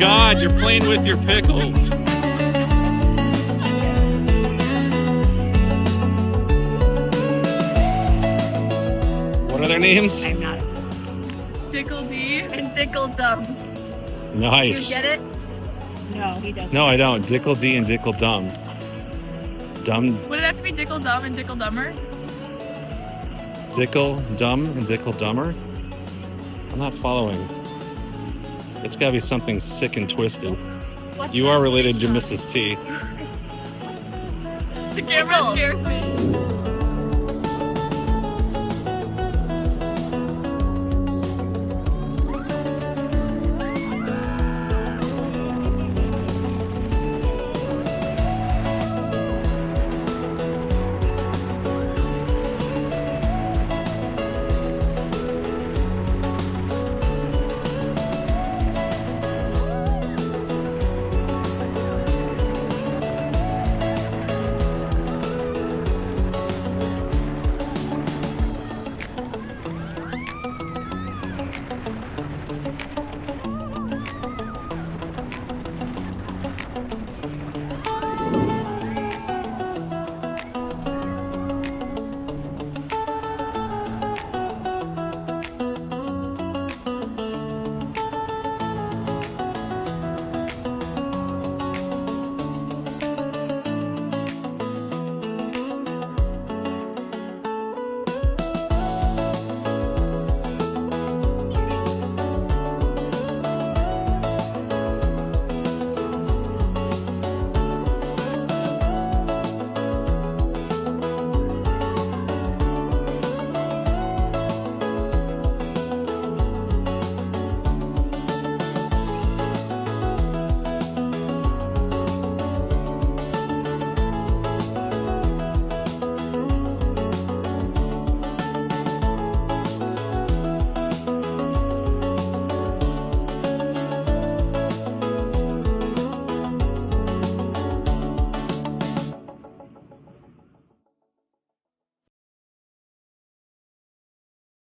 God, you're playing with your pickles. What are their names? I'm not. Dickle D and Dickle Dumb. Nice. You get it? No, he doesn't. No, I don't. Dickle D and Dickle Dumb. Dumb. Would it have to be Dickle Dumb and Dickle Dumber? Dickle Dumb and Dickle Dumber? I'm not following. It's gotta be something sick and twisted. What's You this are related to fish on? Mrs. T. The camera Dickle. scares me.